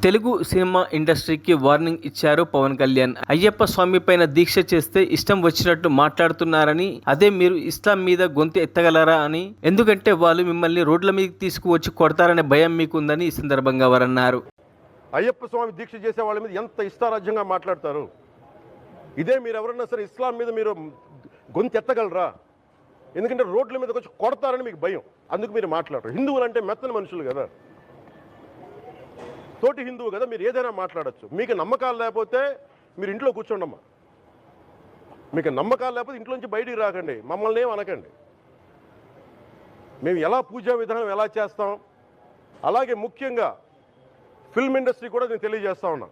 Telugu cinema ఇండస్ట్రీకి warning ఇచ్చారు పవన్ కళ్యాణ్. అయ్యప్ప స్వామి పైన దీక్ష చేస్తే ఇష్టం వచ్చినట్టు మాట్లాడుతున్నారని, అదే మీరు ఇస్లాం మీద గొంతు ఎత్తగలరా అని, ఎందుకంటే వాళ్ళు మిమ్మల్ని రోడ్ల మీద తీసుకువచ్చి కొడతారనే భయం మీకుందని ఈ సందర్భంగా వారు అన్నారు. అయ్యప్ప స్వామి దీక్ష చేసే వాళ్ళ మీద ఎంత ఇష్టారాజ్యంగా మాట్లాడతారు. ఇదే మీరు ఎవరన్నా సరే ఇస్లాం మీద మీరు గొంతు ఎత్తగలరా? ఎందుకంటే రోడ్ల మీదకి వచ్చి కొడతారని మీకు భయం, అందుకు మీరు మాట్లాడరు. హిందువులు అంటే మెత్తని మనుషులు కదా, తోటి హిందువు కదా, మీరు ఏదైనా మాట్లాడచ్చు. మీకు నమ్మకాలు లేకపోతే మీరు ఇంట్లో కూర్చోండమ్మా. మీకు నమ్మకాలు లేకపోతే ఇంట్లోంచి బయటికి రాకండి, మమ్మల్ని ఏం అనకండి. మేము ఎలా పూజా విధానం ఎలా చేస్తాం, అలాగే ముఖ్యంగా ఫిల్మ్ ఇండస్ట్రీ కూడా నేను తెలియజేస్తా ఉన్నా.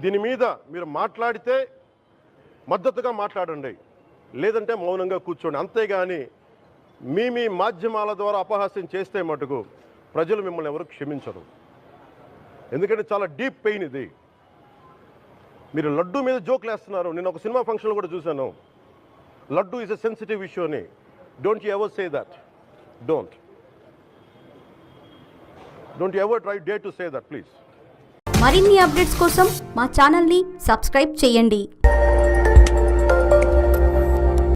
దీని మీద మీరు మాట్లాడితే మద్దతుగా మాట్లాడండి, లేదంటే మౌనంగా కూర్చోండి. అంతేగాని మీ మాధ్యమాల ద్వారా అపహాస్యం చేస్తే మటుకు ప్రజలు మిమ్మల్ని ఎవరు క్షమించరు. ఎందుకంటే చాలా డీప్ పెయిన్ ఇది. మీరు లడ్డు మీద జోక్లు వేస్తున్నారు. నేను ఒక సినిమా ఫంక్షన్లో కూడా చూశాను, laddu is a sensitive issue అని. Don't you ever say that. Don't you ever try day to say that please. మరిన్ని అప్డేట్స్ కోసం మా ఛానల్ని సబ్స్క్రైబ్ చేయండి.